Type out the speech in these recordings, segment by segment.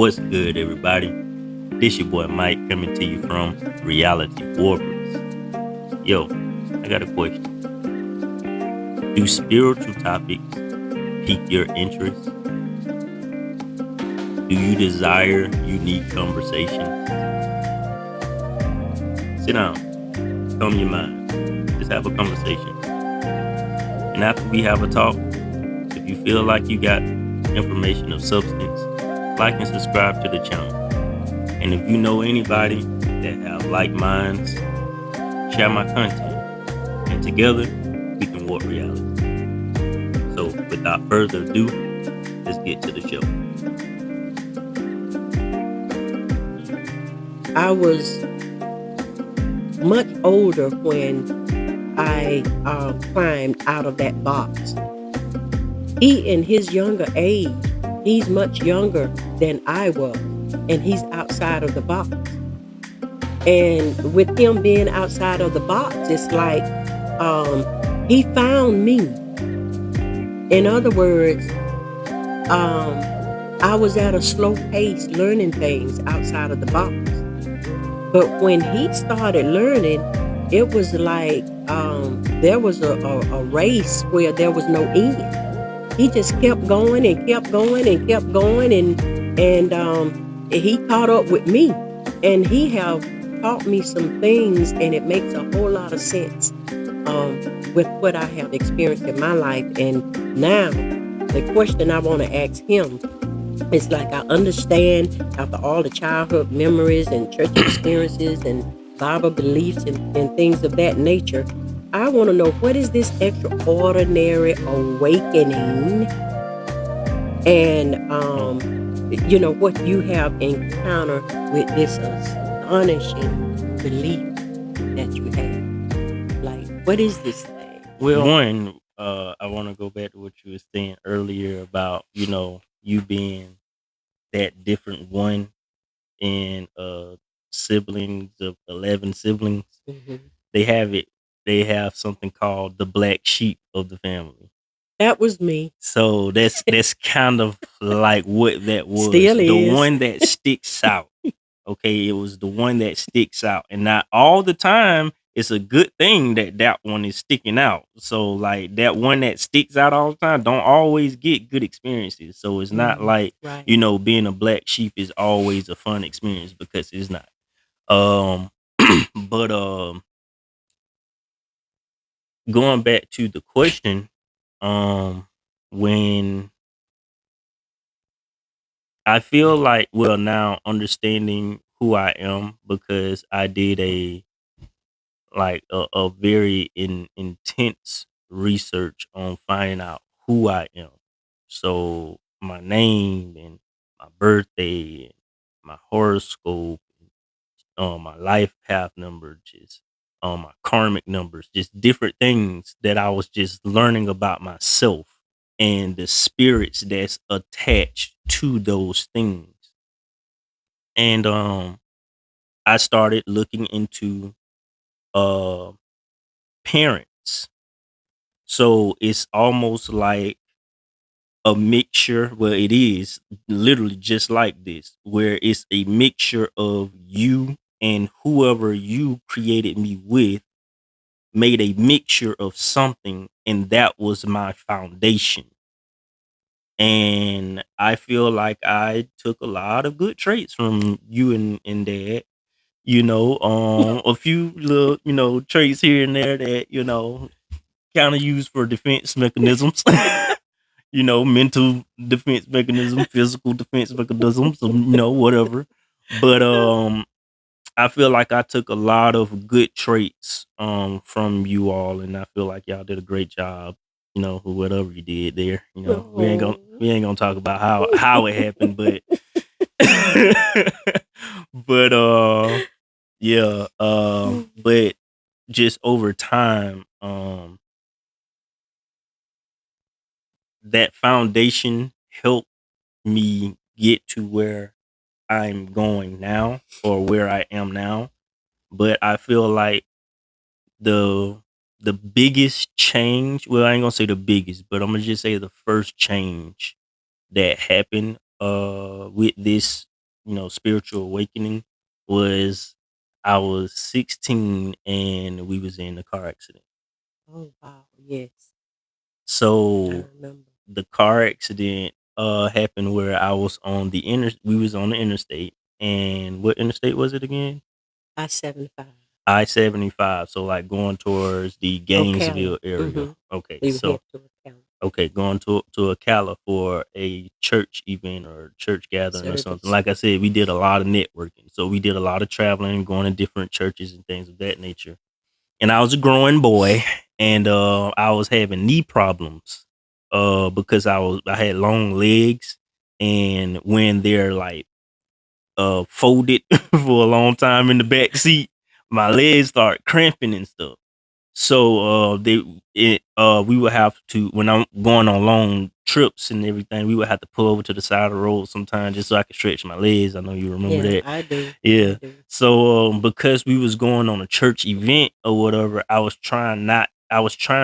What's good, everybody? This your boy Mike coming to you from Reality Warriors. Yo, I got a question. Do spiritual topics pique your interest? Do you desire unique conversations? Sit down, calm your mind, just have a conversation. And after we have a talk, if you feel like you got information of substance, like and subscribe to the channel. And if you know anybody that have like minds, share my content. And together, we can warp reality. So without further ado, let's get to the show. I was much older when I climbed out of that box. He, in his younger age, he's much younger than I was, and he's outside of the box. And with him being outside of the box, it's like he found me. In other words, I was at a slow pace learning things outside of the box. But when he started learning, it was like there was a race where there was no end. He just kept going and kept going and kept going, and he caught up with me, and he have taught me some things, and it makes a whole lot of sense with what I have experienced in my life. And now the question I want to ask him is, like, I understand after all the childhood memories and church experiences and Bible beliefs and things of that nature, I want to know, what is this extraordinary awakening, and what you have encountered with this astonishing belief that you have. Like, what is this thing? Well, one, I want to go back to what you were saying earlier about, you being that different one in siblings of 11 siblings. hmm They have something called the black sheep of the family. That was me. So that's kind of like what that was. Still The is. one that sticks out. Okay, it was the one that sticks out, and not all the time it's a good thing that one is sticking out. So like that one that sticks out all the time don't always get good experiences. So it's not like Right. being a black sheep is always a fun experience, because it's not. But going back to the question, when I feel like, well, now understanding who I am, because I did a very intense research on finding out who I am. So my name and my birthday and my horoscope, my life path number, just my karmic numbers, just different things that I was just learning about myself and the spirits that's attached to those things. And I started looking into uh parents. So it's almost like a mixture. Well, it is literally just like this, where it's a mixture of you and whoever you created me with made a mixture of something, and that was my foundation. And I feel like I took a lot of good traits from you and dad. A few little, traits here and there that, kind of used for defense mechanisms. Mental defense mechanism, physical defense mechanisms, whatever. But I feel like I took a lot of good traits from you all, and I feel like y'all did a great job. Whatever you did there. We ain't gonna talk about how it happened, but but yeah, but just over time, that foundation helped me get to where I'm going now, or where I am now. But I feel like the the biggest change, well, I ain't gonna say the biggest, but I'm gonna just say the first change that happened with this spiritual awakening was I was 16 and we was in a car accident. Oh, wow. Yes. I So remember. the car accident happened where I was on the we was on the interstate. And what interstate was it again? I-75. I-75. So like going towards the Ocala. Gainesville area. Mhm. Okay. You So head to Ocala. okay, going to Ocala for a church event or church gathering or something. Service. Like I said, we did a lot of networking. So we did a lot of traveling, going to different churches and things of that nature. And I was a growing boy, and I was having knee problems because I had long legs, and when they're like folded for a long time in the back seat, my legs start cramping and stuff. So we would have to, when I'm going on long trips and everything, we would have to pull over to the side of the road sometimes just so I could stretch my legs. I know you remember Yeah, that. I do. I Yeah. do. So because we was going on a church event or whatever, I was trying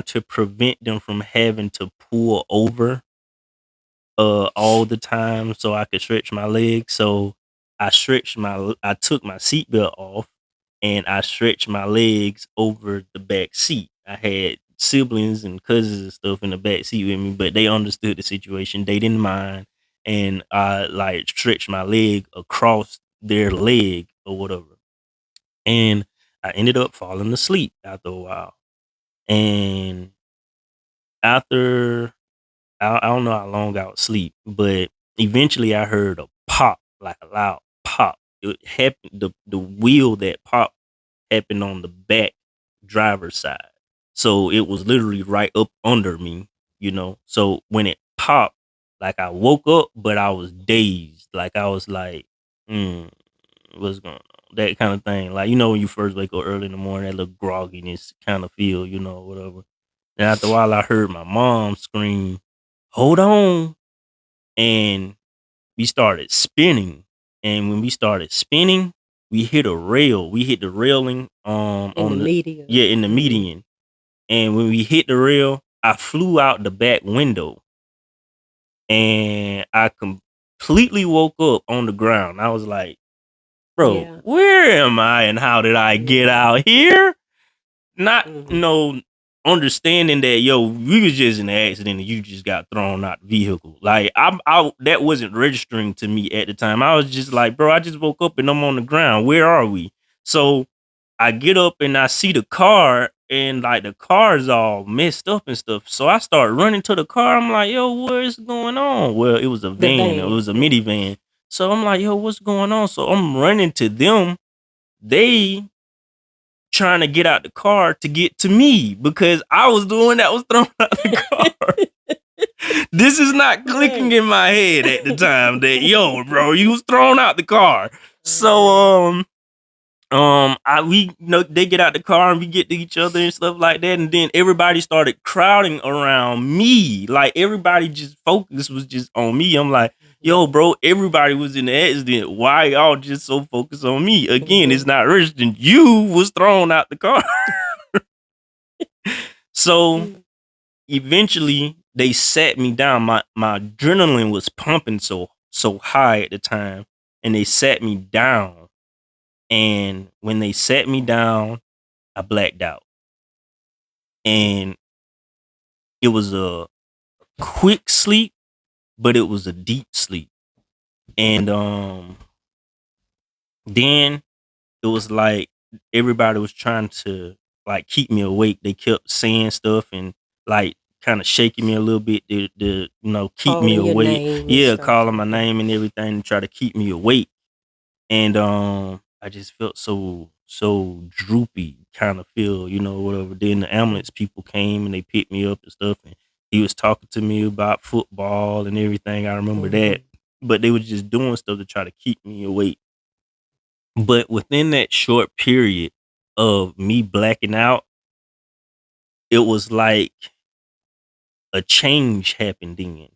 to prevent them from having to pull over all the time so I could stretch my legs. So I took my seatbelt off and I stretched my legs over the back seat. I had siblings and cousins and stuff in the back seat with me, but they understood the situation. They didn't mind. And I like stretched my leg across their leg or whatever. And I ended up falling asleep after a while. And after I don't know how long I was asleep, but eventually I heard a pop, like a loud pop. It happened. The wheel that popped happened on the back driver's side, so it was literally right up under me. So when it popped, like I woke up, but I was dazed. Like I was like, mm, "What's going on?" That kind of thing. Like when you first wake up early in the morning, that little grogginess kind of feel, whatever. And after a while, I heard my mom scream, "Hold on." And we started spinning. And when we started spinning, we hit a rail. We hit the railing In the on the media. yeah, in the Mhm. median. And when we hit the rail, I flew out the back window and I completely woke up on the ground. I was like, bro, Yeah. where am I and how did I get Yeah. out here? Not Mhm. no understanding that we was just in an accident and you just got thrown out the vehicle. Like I that wasn't registering to me at the time. I was just like, bro, I just woke up and I'm on the ground. Where are we? So I get up and I see the car and like the car is all messed up and stuff. So I start running to the car. I'm like, yo, what is going on? Well, it was a The van. It van. was a Yeah. minivan. So I'm like, yo, what's going on? So I'm running to them. They trying to get out the car to get to me because I was the one that was thrown out the car. This is not clicking Right. in my head at the time that bro, you was thrown out the car. So Uh-huh. I we they get out the car and we get to each other and stuff like that, and then everybody started crowding around me. Like everybody just focus was just on me. I'm like, Mhm. yo, bro, everybody was in the accident. Why y'all just so focused on me? Again, it's Mhm. not registering. You was thrown out the car. So Mm. eventually they sat me down. My adrenaline was pumping so high at the time, and they sat me down. And when they sat me down, I blacked out. And it was a quick sleep, but it was a deep sleep. And then it was like everybody was trying to like keep me awake. They kept saying stuff and like kind of shaking me a little bit to keep me Calling your awake. name and Yeah, stuff. calling my Mhm. name and everything to try to keep me awake. And I just felt so droopy kind of feel, whatever. Then the Mhm. ambulance people came and they picked me up and stuff, and he was talking to me about football and everything. I remember that. Mhm. But they was just doing stuff to try to keep me awake. But within that short period of me blacking out, it was like a change happened then.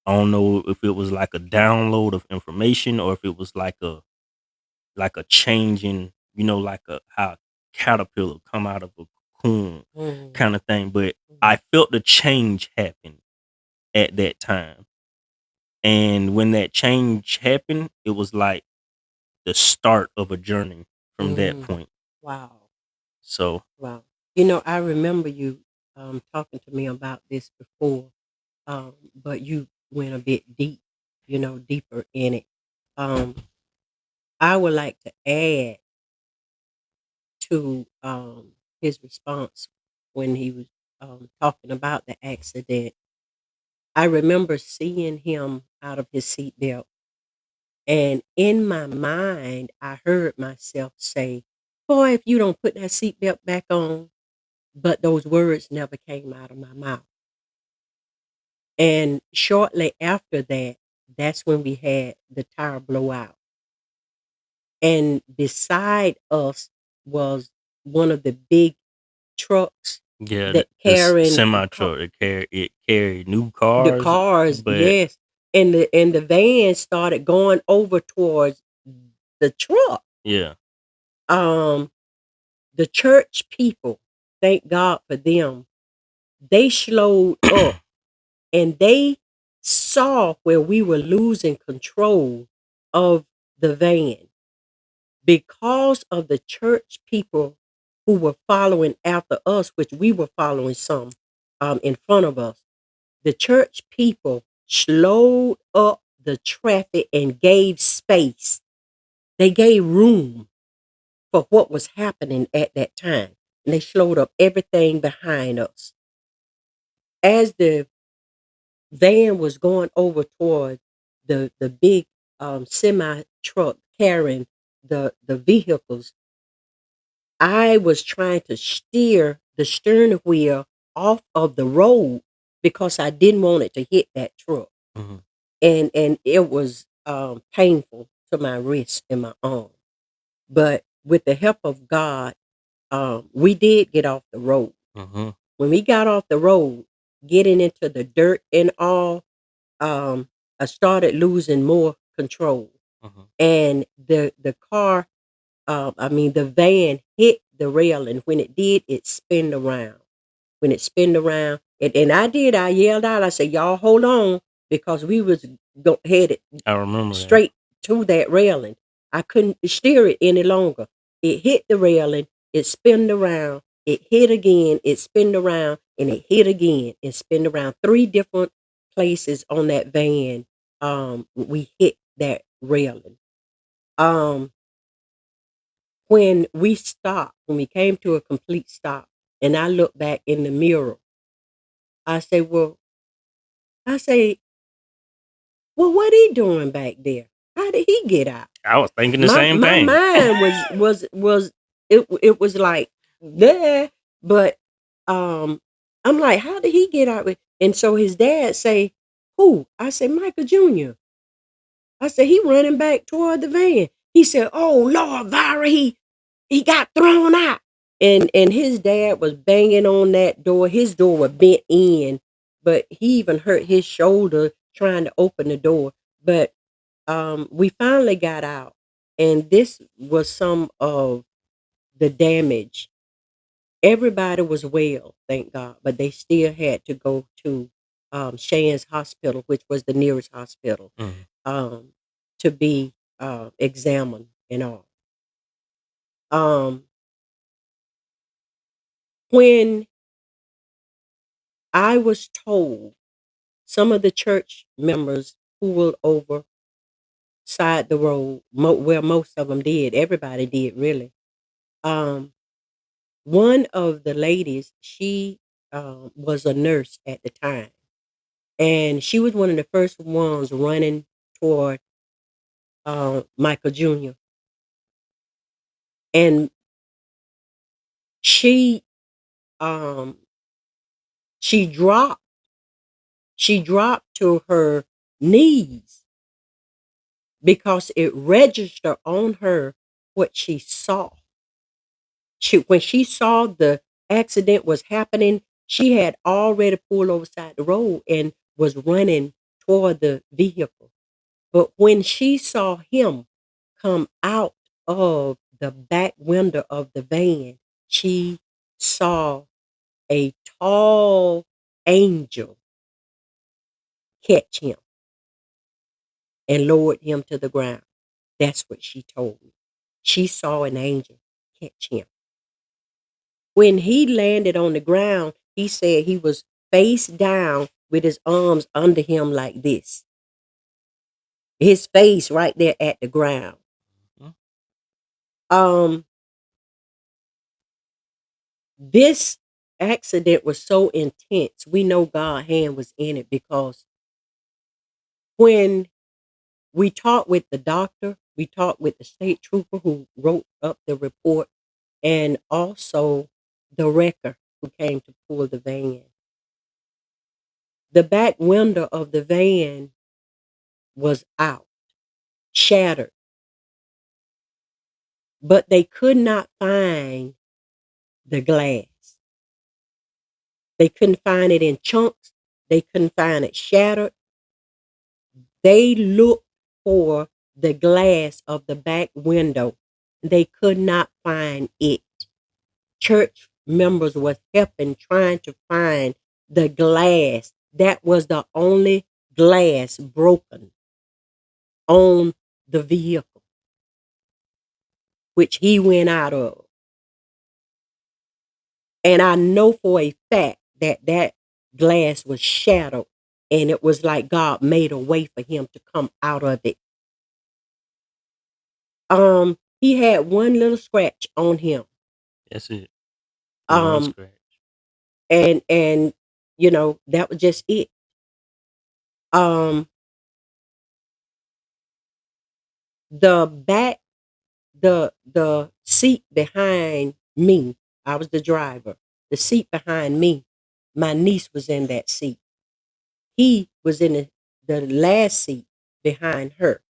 I don't know if it was like a download of information or if it was like a change in, like a how a caterpillar come out of a cocoon Mhm. kind of thing. But Mhm. I felt the change happen at that time. And when that change happened, it was like the start of a journey from that Mm. point. Wow. So Wow. I remember you talking to me about this before, but you went a bit deep, deeper in it. Um, I would like to add to his response when he was talking about the accident. I remember seeing him out of his seatbelt, and in my mind, I heard myself say, "Boy, if you don't put that seatbelt back on," but those words never came out of my mouth. And shortly after that, that's when we had the tire blowout. And beside us was one of the big trucks yeah, that this carrying semi truck it carried new the cars, cars, but yes. And the van started going over towards the truck. yeah, Um, the church people, thank God for them, they slowed up and they saw where we were losing control of the van because of the church people who were following after us, which we were following some in front of us. The church people slowed up the traffic and gave space. They gave room for what was happening at that time. And they slowed up everything behind us. As the van was going over toward the big semi truck carrying the vehicles, I was trying to steer the steering wheel off of the road because I didn't want it to hit that truck. mhm, And it was painful to my wrist and my arm. But with the help of God, we did get off the road. mhm, When we got off the road, getting into the dirt and all, I started losing more control, mhm, and the car, I mean, the van hit the rail, and when it did, it spinned around. When it spinned around, and I did, I yelled out, I said, "Y'all hold on," because we was headed I remember that. straight to that railing. I couldn't steer it any longer. It hit the railing, it spinned around, it hit again, it spinned around, and it hit again, and spinned around. Three different places on that van, we hit that railing. Um, when we came to a complete stop, and I looked back in the mirror, I say, I say, well, what he doing back there? How did he get out? I was thinking the My same my thing. mind was it was like there, but I'm like, how did he get out with? And so his dad say, who? I said, Michael Jr. I said, he running back toward the van. He said, oh Lord, Vira, he got thrown out. And his dad was banging on that door. His door was bent in, but he even hurt his shoulder trying to open the door. But we finally got out, and this was some of the damage. Everybody was well, thank God, but they still had to go to Shands Hospital, which was the nearest hospital, Mhm, um, to be examined and all. Um, when I was told, some of the church members pulled over side the road, where most of them did. Everybody did, really. Um, One of the ladies, she was a nurse at the time, and she was one of the first ones running toward Michael Jr. And she um, she dropped she dropped to her knees because it registered on her what she saw. When she saw the accident was happening, she had already pulled over side the road and was running toward the vehicle. But when she saw him come out of the back window of the van, she saw a tall angel catch him. and lowered him to the ground. That's what she told me. She saw an angel catch him. When he landed on the ground, he said he was face down with his arms under him like this, his face right there at the ground. Mhm. Um, this accident was so intense. We know God's hand was in it because when we talked with the doctor, we talked with the state trooper who wrote up the report, and also the wrecker who came to pull the van. The back window of the van was out, shattered, but they could not find the glass. They couldn't find it in chunks. They couldn't find it shattered. They looked for the glass of the back window. They could not find it. Church members was helping trying to find the glass. That was the only glass broken on the vehicle, which he went out of. And I know for a fact that that glass was shattered, and it was like God made a way for him to come out of it. He had one little scratch on him. That's it. One Um, scratch. and that was just it. Um, the back, the seat behind me, I was the driver. The seat behind me, my niece was in that seat. He was in the last seat behind her.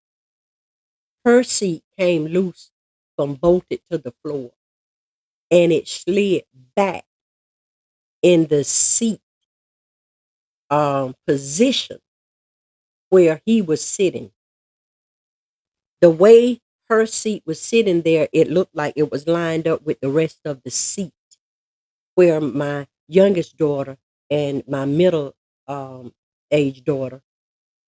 Her seat came loose from bolted to the floor, and it slid back in the seat position where he was sitting. The way her seat was sitting there, it looked like it was lined up with the rest of the seat where my youngest daughter and my middle age daughter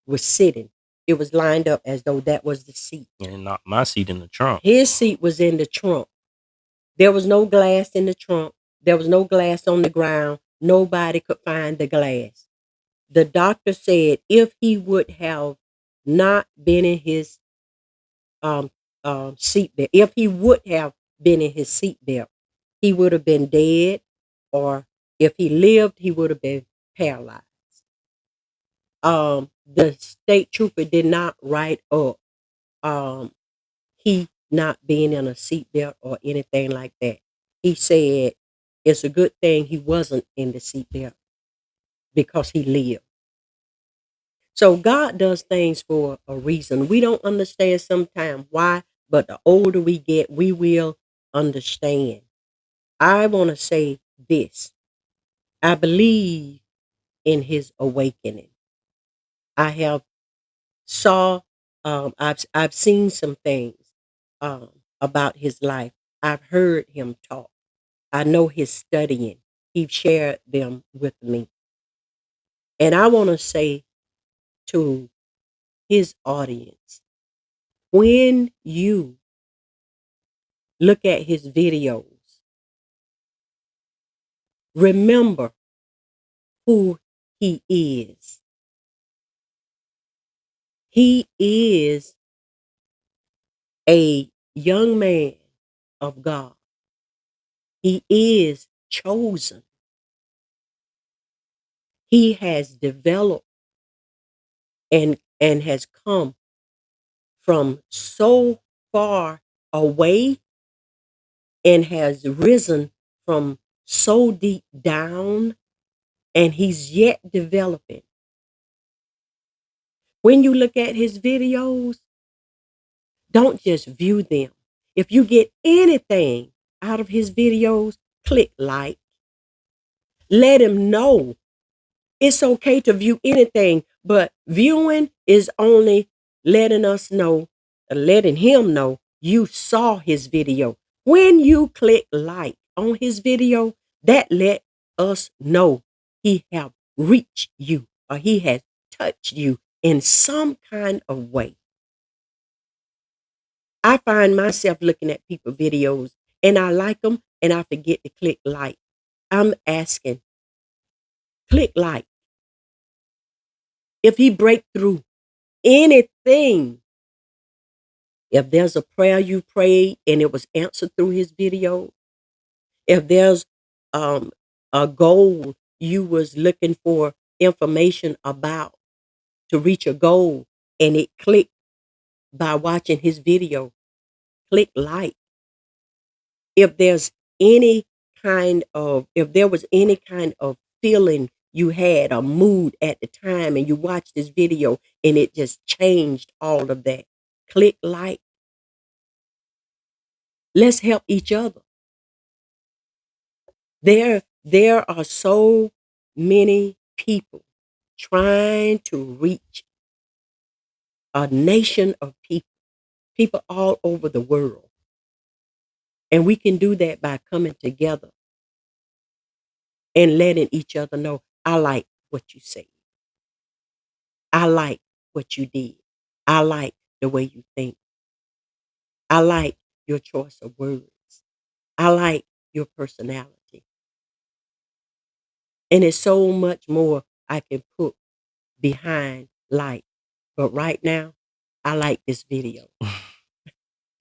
was sitting. It was lined up as though that was the seat. And knocked my seat in the trunk. His seat was in the trunk. There was no glass in the trunk. There was no glass on the ground. Nobody could find the glass. The doctor said if he would have not been in his um, seatbelt, if he would have been in his seatbelt, he would have been dead, or if he lived, he would have been paralyzed. The state trooper did not write up um, he not being in a seatbelt or anything like that. He said it's a good thing he wasn't in the seatbelt because he lived. So God does things for a reason. We don't understand sometimes why, but the older we get, we will understand. I want to say this. I believe in his awakening. I have saw I've seen some things um about his life. I've heard him talk. I know his studying. He shared them with me. And I want to say to his audience, when you look at his videos, remember who he is. He is a young man of God. He is chosen. He has developed and has come from so far away and has risen from so deep down, and he's yet developing. When you look at his videos, don't just view them. If you get anything out of his videos, click like. Let him know it's okay to view anything, but viewing is only letting us know, letting him know you saw his video. When you click like on his video, that let us know he have reached you or he has touched you in some kind of way. I find myself looking at people videos and I like them and I forget to click like. I'm asking, click like. If he break through anything, if there's a prayer you prayed and it was answered through his video, if there's um, a goal you was looking for information about to reach a goal and it clicked by watching his video, click like. If there's any if there was any kind of feeling you had, a mood at the time, and you watched this video and it just changed all of that, click like. Let's help each other. There are so many people trying to reach a nation of people all over the world. And we can do that by coming together and letting each other know, I like what you say. I like what you did. I like the way you think. I like your choice of words. I like your personality. And it's so much more I can put behind like. But right now, I like this video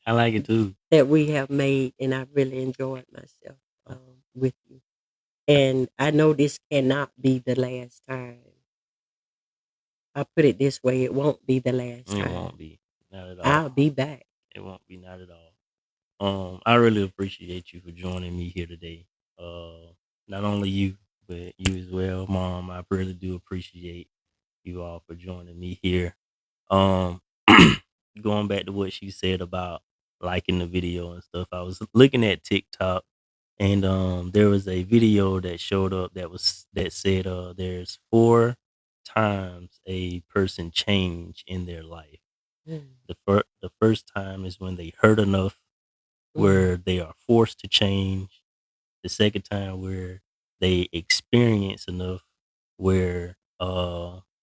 I like it too. that we have made, and I really enjoyed myself with you. And I know this cannot be the last time. I'll put it this way, it won't be the last It time. won't be. Not at I'll all. be back. It won't be, not at all. I really appreciate you for joining me here today. Not only you, but you as well, Mom. I really do appreciate you all for joining me here. Um, going back to what she said about liking the video and stuff, I was looking at TikTok, and there was a video that showed up that said there's 4 times a person change in their life. Mm, The first time is when they hurt enough mm, where they are forced to change. The second time where they experience enough where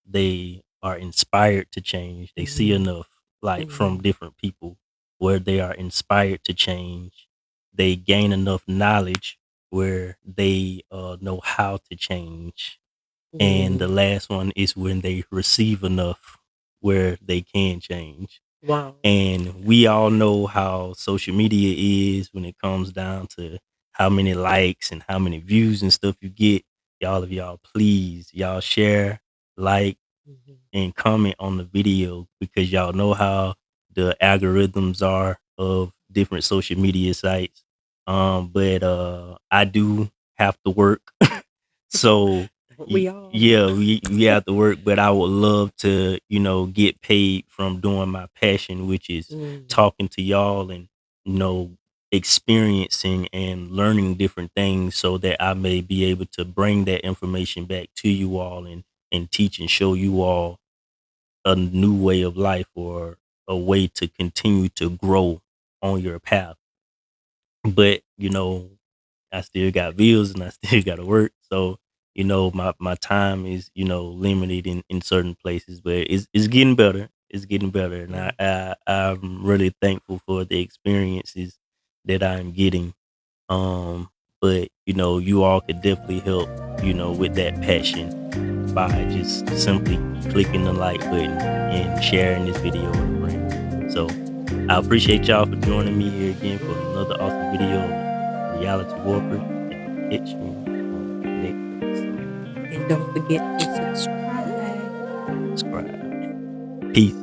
they are inspired to change. They see mhm, enough like from mhm, different people where they are inspired to change. They gain enough knowledge where they know how to change. And the mm. last one is when they receive enough where they can change. Wow. And we all know how social media is when it comes down to how many likes and how many views and stuff you get. Y'all, please, y'all share, like, Mhm, and comment on the video because y'all know how the algorithms are of different social media sites. But I do have to work. So Don't we all? yeah, we have to work, but I would love to, get paid from doing my passion, which is Mm, talking to y'all and, you know, experiencing and learning different things so that I may be able to bring that information back to you all and teach and show you all a new way of life or a way to continue to grow on your path. But, I still got bills and I still got to work. So, my time is, limited in certain places, but it's getting better. It's getting better. And mm, I'm really thankful for the experiences that I'm getting. Um, but, you all could definitely help, with that passion by just simply clicking the like button and sharing this video with a friend. So I appreciate y'all for joining me here again for another awesome video of Reality Warper. And catch me on the next episode. and don't forget to subscribe. Subscribe. Peace.